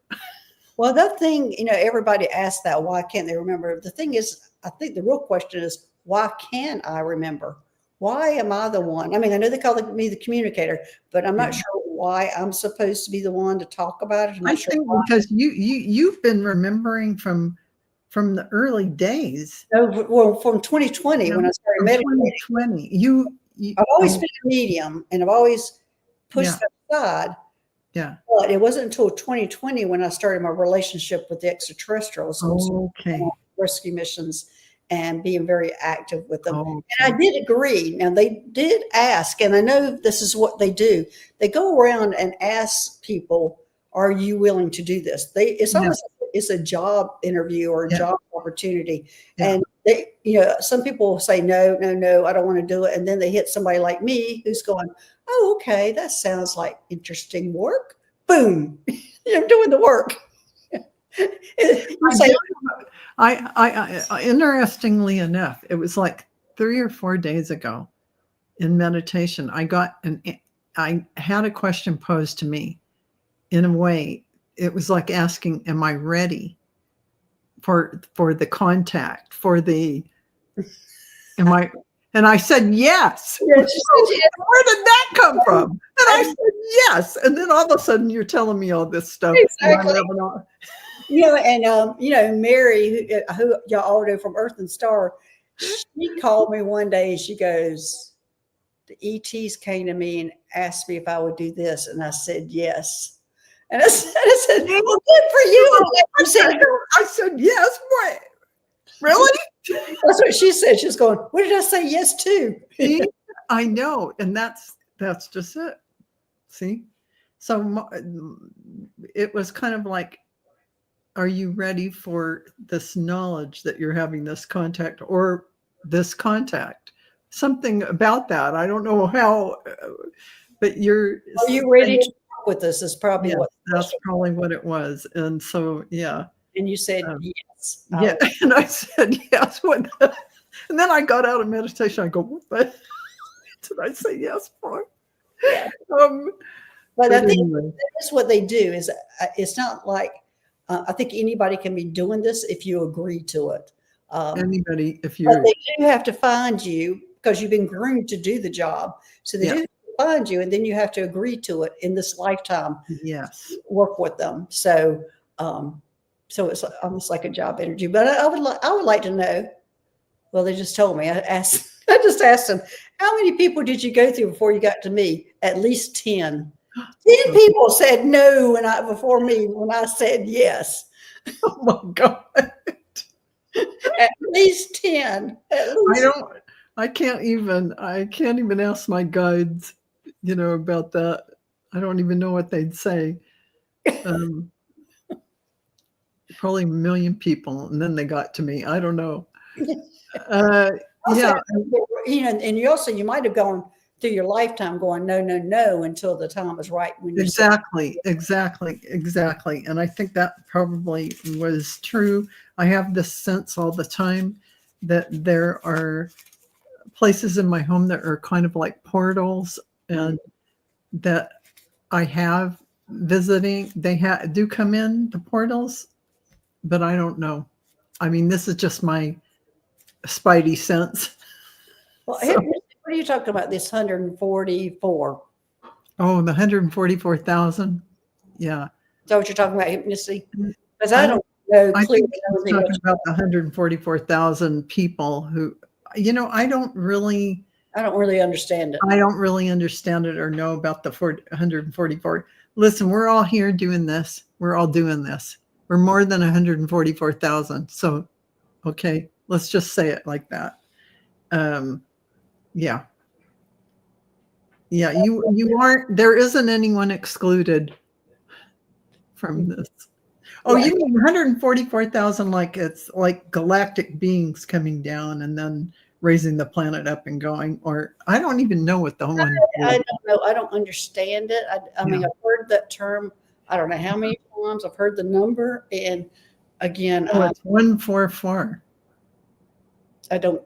Well, that thing, everybody asks that, why can't they remember? The thing is, I think the real question is, why can't I remember? Why am I the one? I mean, I know they call me the communicator, but I'm not sure why I'm supposed to be the one to talk about it. I'm not sure think because you've been remembering from the early days. No, well, from 2020 when I started meditating. 2020. I've always been a medium, and I've always pushed that aside. Yeah. But it wasn't until 2020 when I started my relationship with the extraterrestrials, rescue missions, and being very active with them. And I did agree. Now, they did ask, and I know this is what they do. They go around and ask people, are you willing to do this? It's almost it's a job interview or a job opportunity. Yeah. And they, some people will say, no, I don't want to do it. And then they hit somebody like me who's going, oh, okay, that sounds like interesting work. Boom. I'm doing the work. I interestingly enough, it was like 3 or 4 days ago in meditation, I had a question posed to me. In a way, it was like asking, am I ready for the contact, and I said, yes. Yes. Where did that come from? And I said, yes. And then all of a sudden you're telling me all this stuff. Exactly. Mary, who y'all all know from Earth and Star, she called me one day and she goes, the ETs came to me and asked me if I would do this. And I said, yes. And I said, well, good for you. I said, yes. What? Really? That's what she said. She's going, what did I say yes to? See? I know. And that's just it. See? So it was kind of like, are you ready for this knowledge that you're having this contact or this contact? Something about that. I don't know how, but are you ready to work with us is probably that's probably what it was. And so, yeah. And you said yes. Yeah. And I said yes. And then I got out of meditation. I go, what did I say yes for? Yeah. But I think that's what they do is it's not like, I think anybody can be doing this if you agree to it. Anybody, if you. But they do have to find you because you've been groomed to do the job. So they do have to find you, and then you have to agree to it in this lifetime. Yes. Work with them. So, so it's almost like a job interview. But I would like to know. Well, they just told me. I just asked them, how many people did you go through before you got to me? At least 10. 10 people said no before me when I said yes. Oh my God. At least 10. I can't even ask my guides, about that. I don't even know what they'd say. Probably 1 million people, and then they got to me. I don't know. And you might have gone through your lifetime going, no, no, no, until the time is right when you're Exactly. And I think that probably was true. I have this sense all the time that there are places in my home that are kind of like portals, and that I have visiting. They do come in the portals, but I don't know. I mean, this is just my spidey sense. Well, So, what are you talking about? This 144? oh, the 144,000. Yeah. Is that what you're talking about, hypnoticity? Because I I don't know I clearly. think he was talking about the 144,000 people who, I don't really understand it. I don't really understand it or know about the 144. Listen, we're all here doing this. We're all doing this. We're more than 144,000. So, okay, let's just say it like that. Yeah. Yeah, you aren't, there isn't anyone excluded from this. Oh, Right. you mean 144,000 like it's like galactic beings coming down and then raising the planet up and going, or I don't even know what the one. I don't know. I don't understand it. I mean, Yeah. I've heard that term. I don't know how many times I've heard the number, and again, Oh, it's 144. I don't.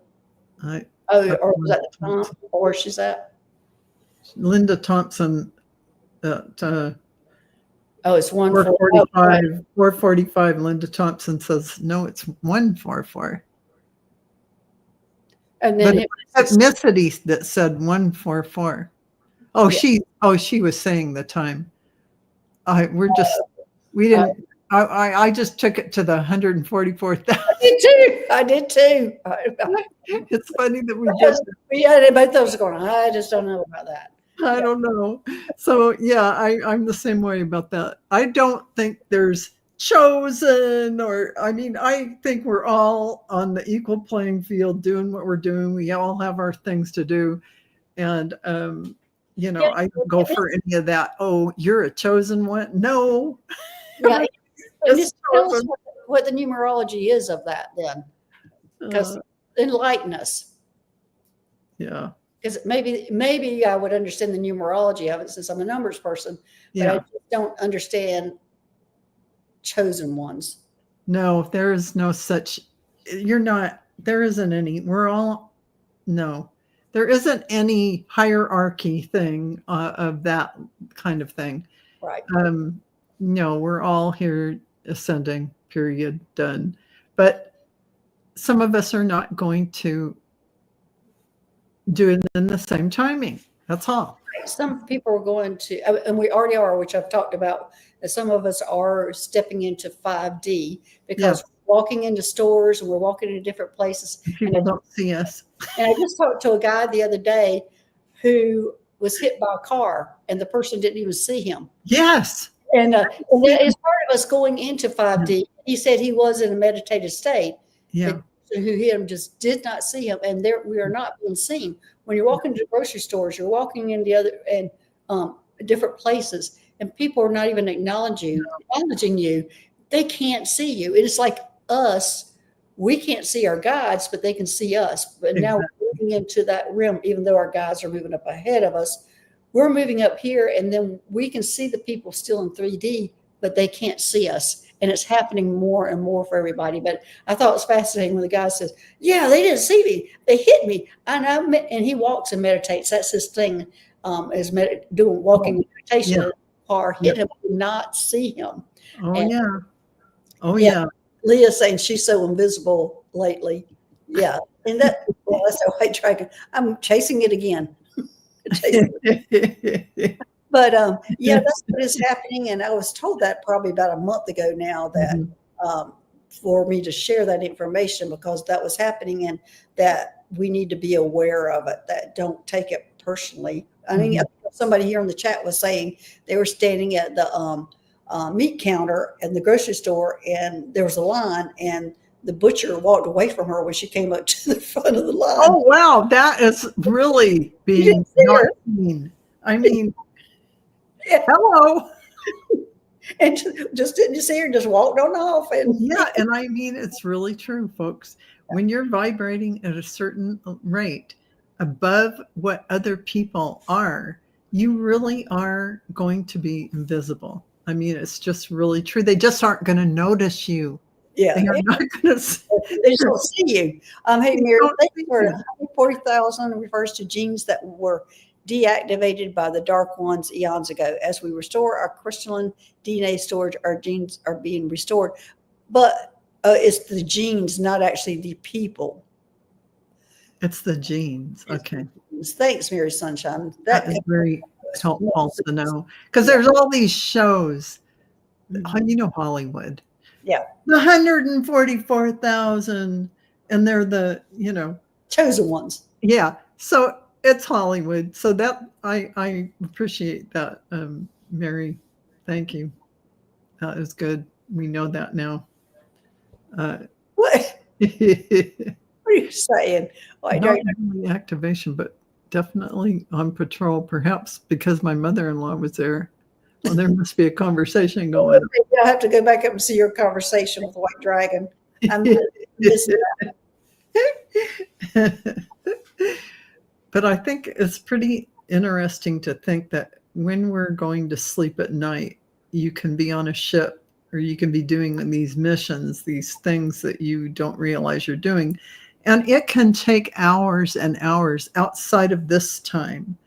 I, Or was that the time? Or where she's at? Linda Thompson at Oh, it's 445. 445. Linda Thompson says no, it's 144. And But then ethnicity that said 144. Oh, yeah. She was saying the time. We didn't. I just took it to the 144,000. I did too. It's funny that we just. Yeah, both those are going. I just don't know about that. I don't know. So yeah, I'm the same way about that. I don't think there's chosen, or I mean, I think we're all on the equal playing field doing what we're doing. We all have our things to do. And I don't go for any of that. Oh, you're a chosen one. No. Yeah. And just tell us what the numerology is of that then. Because enlighten us. Yeah. Because maybe I would understand the numerology of it since I'm a numbers person, but I just don't understand chosen ones. No, there is no such, there isn't any, there isn't any hierarchy thing of that kind of thing. Right. No, we're all here ascending, period, done. But some of us are not going to do it in the same timing. That's all. Some people are going to, and we already are, which I've talked about, that some of us are stepping into 5D because we're walking into stores and we're walking into different places. People don't see us. And I just talked to a guy the other day who was hit by a car and the person didn't even see him. Yes. And that is part of us going into 5D. He said he was in a meditative state. Yeah. Who hit him just did not see him, and we are not being seen. When you're walking to grocery stores, you're walking into different places, and people are not even acknowledging you. They can't see you. It's like us. We can't see our guides, but they can see us. But now we're moving into that realm, even though our guides are moving up ahead of us. We're moving up here, and then we can see the people still in 3D, but they can't see us. And it's happening more and more for everybody. But I thought it was fascinating when the guy says, yeah, they didn't see me. They hit me. And he walks and meditates. That's his thing, is doing walking meditation. Yeah. Car hit him, not see him. Oh, yeah. Leah saying she's so invisible lately. Yeah. And that's a white dragon. I'm chasing it again. But that's what is happening. And I was told that probably about a month ago now that for me to share that information because that was happening and that we need to be aware of it, that don't take it personally. I mean, somebody here in the chat was saying they were standing at the meat counter in the grocery store and there was a line and the butcher walked away from her when she came up to the front of the line. Oh, wow. That is really being not seen. I mean, hello. And just didn't see her, just walked on off. And and I mean, it's really true, folks. When you're vibrating at a certain rate, above what other people are, you really are going to be invisible. I mean, it's just really true. They just aren't going to notice you. Yeah. They are not going to. They just don't see you. Hey, Mary, don't thank see you for you. 140,000 refers to genes that were deactivated by the dark ones eons ago. As we restore our crystalline DNA storage, our genes are being restored. But it's the genes, not actually the people. It's the genes. Okay. Thanks, Mary Sunshine. That is very helpful to know, because there's all these shows. You know, Hollywood. Yeah. The 144,000, and they're the, chosen ones. Yeah. So it's Hollywood. So that I appreciate that, Mary. Thank you. That is good. We know that now. What? What are you saying? Not really activation, but definitely on patrol, perhaps because my mother-in-law was there. Well, there must be a conversation going on. I'll have to go back up and see your conversation with the White Dragon. I'm missing that. But I think it's pretty interesting to think that when we're going to sleep at night, you can be on a ship or you can be doing these missions, these things that you don't realize you're doing. And it can take hours and hours outside of this time.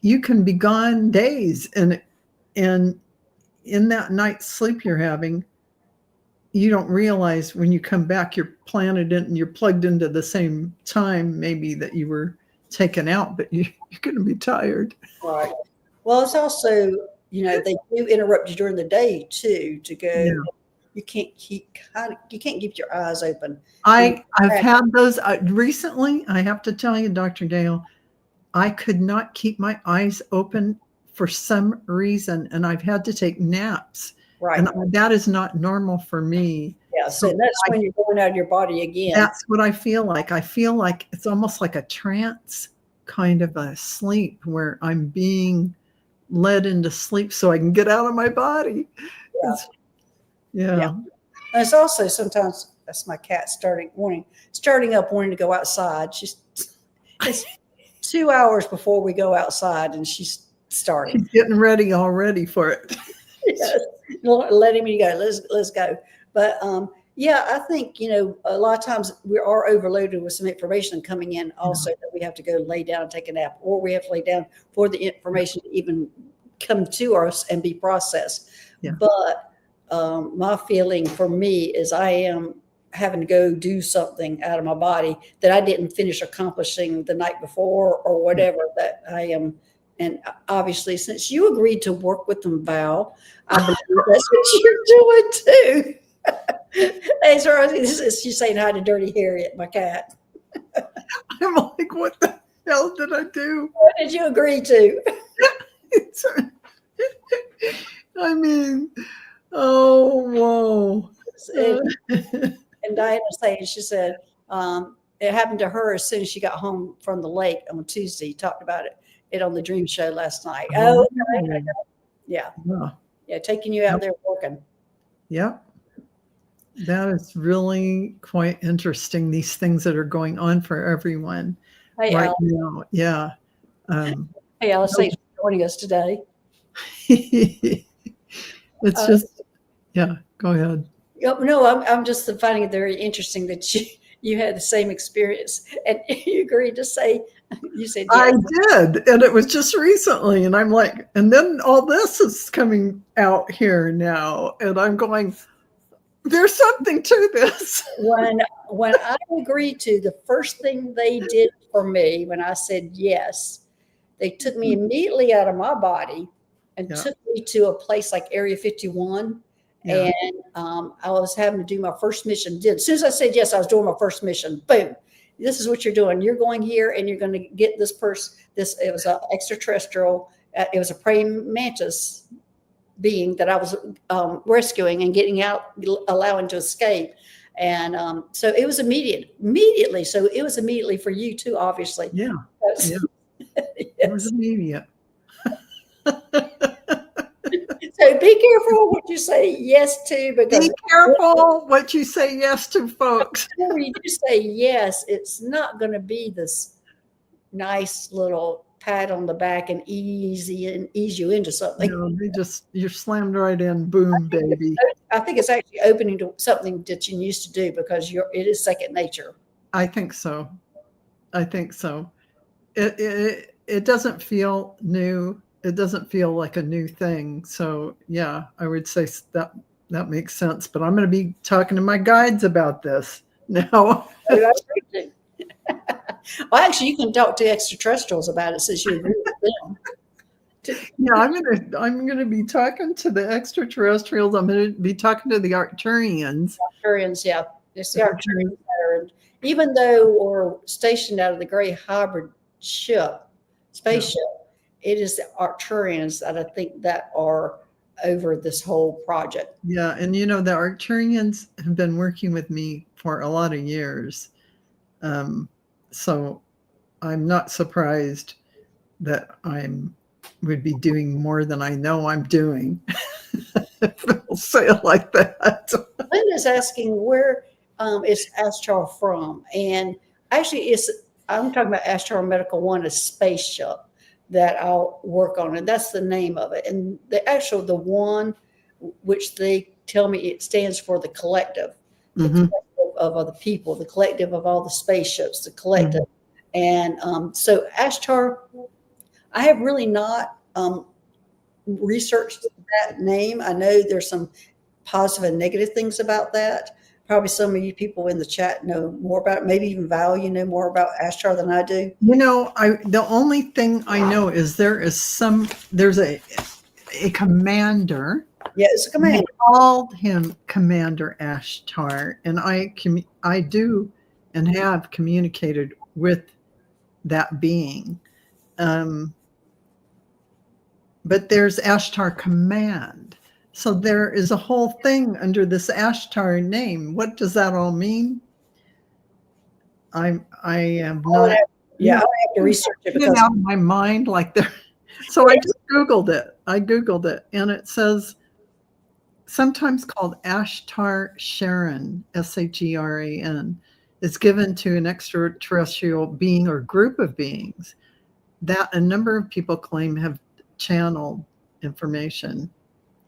You can be gone days, and in that night's sleep you're having, you don't realize when you come back, you're planted in and you're plugged into the same time maybe that you were taken out, but you're going to be tired. Right. Well, it's also, they do interrupt you during the day too, to go. Yeah. You can't keep your eyes open. I've had those recently. I have to tell you, Dr. Gail, I could not keep my eyes open for some reason, and I've had to take naps. Right. And that is not normal for me. Yeah. So that's when you're going out of your body again. That's what I feel like. I feel like it's almost like a trance kind of a sleep where I'm being led into sleep so I can get out of my body. Yeah. And it's also sometimes, that's my cat starting up wanting to go outside. It's 2 hours before we go outside and she's starting. She's getting ready already for it. Yes. Letting me go. Let's go. But I think, a lot of times we are overloaded with some information coming in also that we have to go lay down and take a nap, or we have to lay down for the information to even come to us and be processed. Yeah. But my feeling for me is I am having to go do something out of my body that I didn't finish accomplishing the night before or whatever that I am. And obviously, since you agreed to work with them, Val, I believe that's what you're doing too. Hey, sorry, she's saying hi to Dirty Harriet, my cat. I'm like, what the hell did I do? What did you agree to? I mean, oh, whoa. And Diana was saying, she said, it happened to her as soon as she got home from the lake on Tuesday. Talked about it on the Dream Show last night. Oh, okay. Yeah. Taking you out there working. Yep. That is really quite interesting, these things that are going on for everyone right now. Yeah. Hey, Alice, thanks for joining us today. It's just, go ahead. No, I'm just finding it very interesting that you had the same experience and you agreed to say, you said yes. I did. And it was just recently. And I'm like, and then all this is coming out here now. And I'm going, there's something to this. When I agreed to, the first thing they did for me, when I said yes, they took me immediately out of my body and took me to a place like Area 51. Yeah. And I was having to do my first mission. As soon as I said yes, I was doing my first mission. Boom. This is what you're doing. You're going here and you're going to get this person. It was an extraterrestrial. It was a praying mantis being that I was rescuing and getting out, allowing to escape. And so it was immediately. So it was immediately for you too, obviously. Yeah. Yes. It was immediate. So be careful what you say yes to. Because be careful what you say yes to, folks. Whenever you do say yes, it's not going to be this nice little pat on the back and ease you into something. No, you're slammed right in. Boom, baby. I think it's actually opening to something that you used to do because it is second nature. I think so. I think so. It doesn't feel new. It doesn't feel like a new thing. So yeah, I would say that makes sense. But I'm going to be talking to my guides about this now. Well, actually, you can talk to extraterrestrials about it since you agree with them. Yeah, I'm gonna be talking to the extraterrestrials. I'm gonna be talking to the Arcturians. Arcturians, yeah, it's the Arcturians that are. Even though we're stationed out of the gray hybrid spaceship, it is the Arcturians that I think that are over this whole project. Yeah, and the Arcturians have been working with me for a lot of years, so I'm not surprised that would be doing more than I know I'm doing. I'll say it like that. Linda's asking where is Astral from, and actually, I'm talking about Astral Medical One, a spaceship that I'll work on, and that's the name of it. And the one, which they tell me it stands for the collective, the collective of other people, the collective of all the spaceships, the collective. And so Ashtar, I have really not researched that name. I know there's some positive and negative things about that. Probably some of you people in the chat know more about it. Maybe even Val, you know more about Ashtar than I do. The only thing I know is there's a commander. Yeah, it's a commander. They called him Commander Ashtar, and I do and have communicated with that being. But there's Ashtar Command. So there is a whole thing under this Ashtar name. What does that all mean? I am not. Yeah, I have to research it because out of my mind like there. So I just Googled it. And it says sometimes called Ashtar Sharan, Sharan, is given to an extraterrestrial being or group of beings that a number of people claim have channeled information.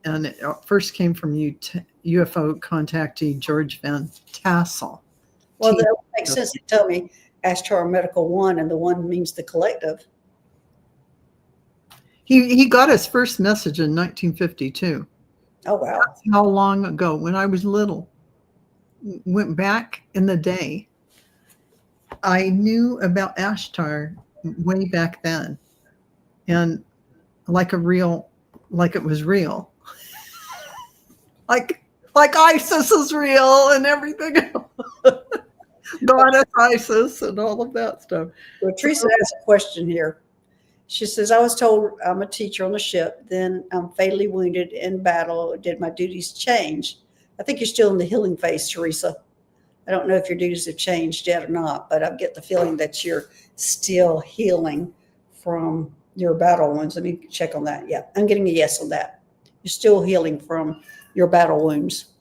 And it first came from UFO contactee George Van Tassel. Well, that makes sense to tell me Ashtar Medical One, and the one means the collective. He got his first message in 1952. Oh, wow. That's how long ago, when I was little. Went back in the day. I knew about Ashtar way back then. And like it was real. like ISIS is real and everything else. Goddess ISIS and all of that stuff. Well, Teresa has a question here. She says, I was told I'm a teacher on the ship, then I'm fatally wounded in battle. Did my duties change? I think you're still in the healing phase, Teresa. I don't know if your duties have changed yet or not, but I get the feeling that you're still healing from your battle wounds. Let me check on that. Yeah, I'm getting a yes on that. You're still healing from your battle wounds.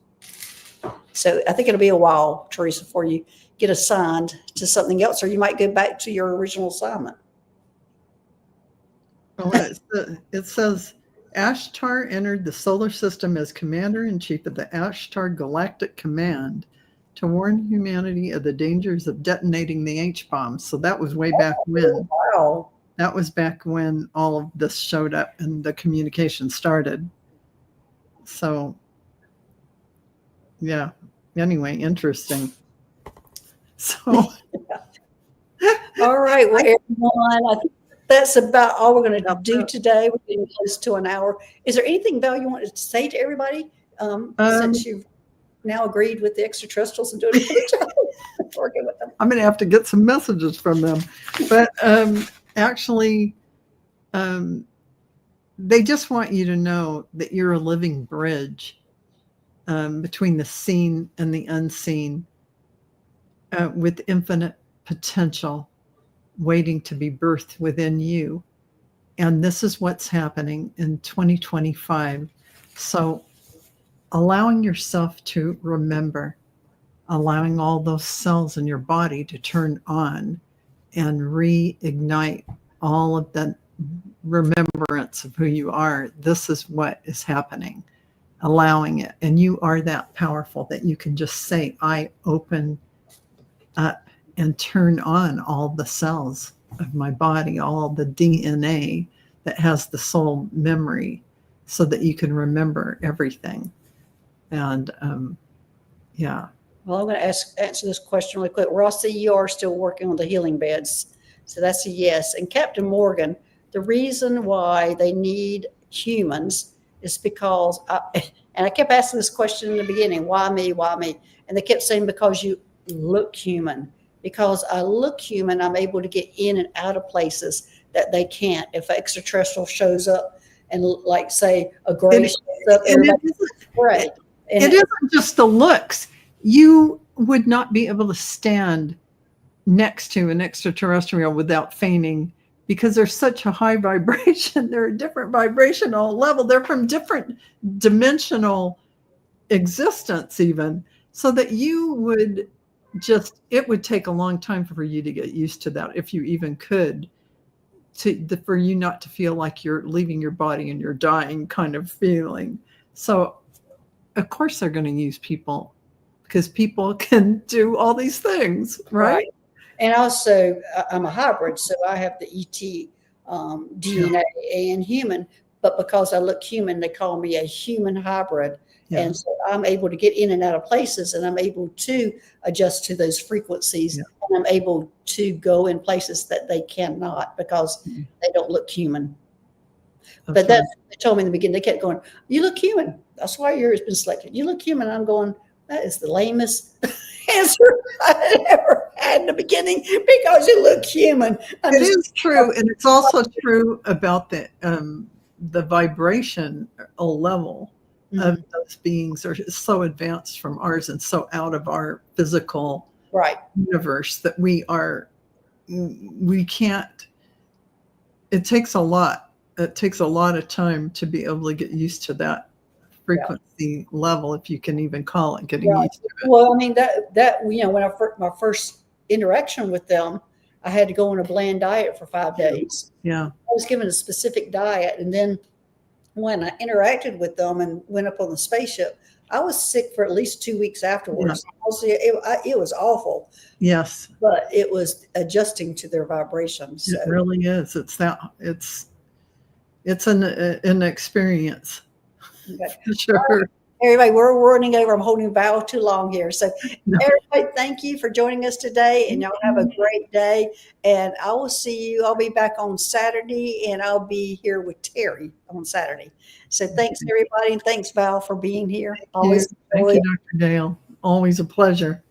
So I think it'll be a while, Teresa, before you get assigned to something else, or you might go back to your original assignment. It says Ashtar entered the solar system as commander-in-chief of the Ashtar Galactic Command to warn humanity of the dangers of detonating the H-bomb. So that was way back when. Wow. That was back when all of this showed up and the communication started. So, yeah. Anyway, interesting. So. All right. Well, everyone, I think that's about all we're going to do today. We're getting close to an hour. Is there anything, Val, you want to say to everybody since you've now agreed with the extraterrestrials and doing a job working with them? I'm going to have to get some messages from them. But actually, they just want you to know that you're a living bridge between the seen and the unseen with infinite potential waiting to be birthed within you. And this is what's happening in 2025. So allowing yourself to remember, allowing all those cells in your body to turn on and reignite all of the remembrance of who you are. This is what is happening, allowing it. And you are that powerful that you can just say, I open up and turn on all the cells of my body, all the DNA that has the soul memory, so that you can remember everything. And yeah. Well, I'm going to answer this question really quick. Rossi, you are still working on the healing beds. So that's a yes. And Captain Morgan, the reason why they need humans is because, and I kept asking this question in the beginning, why me, why me? And they kept saying, because you look human. Because I look human, I'm able to get in and out of places that they can't. If an extraterrestrial shows up and, like, say, a gray shows up, everybody's gray. And it isn't just the looks. You would not be able to stand next to an extraterrestrial without fainting, because there's such a high vibration. They're a different vibrational level. They're from different dimensional existence even, so that you would just, it would take a long time for you to get used to that, if you even could, for you not to feel like you're leaving your body and you're dying kind of feeling. So of course they're going to use people, because people can do all these things, right? And also, I'm a hybrid, so I have the ET DNA and human, but because I look human, they call me a human hybrid. Yeah. And so I'm able to get in and out of places, and I'm able to adjust to those frequencies, and I'm able to go in places that they cannot, because they don't look human. But that's what they told me in the beginning. They kept going, you look human. That's why yours been selected. You look human. I'm going, that is the lamest answer I ever had in the beginning, because you look human. It is true. And it's also true about the vibration level of those beings are so advanced from ours and so out of our physical universe that we can't, it takes a lot. It takes a lot of time to be able to get used to that frequency level, if you can even call it getting used to it. Well, I mean, that you know, when my first interaction with them, I had to go on a bland diet for 5 days. Yeah. I was given a specific diet, and then when I interacted with them and went up on the spaceship, I was sick for at least 2 weeks afterwards. Yeah. It was awful. Yes. But it was adjusting to their vibrations. So. It really is. It's an experience. Okay. Sure. Everybody, we're running over. I'm holding bow too long here. So everybody, thank you for joining us today, and y'all have a great day. And I will see you. I'll be back on Saturday, and I'll be here with Terry on Saturday. So thanks, everybody, and thanks, Val, for being here. Thank you, Dr. Gail. Always a pleasure.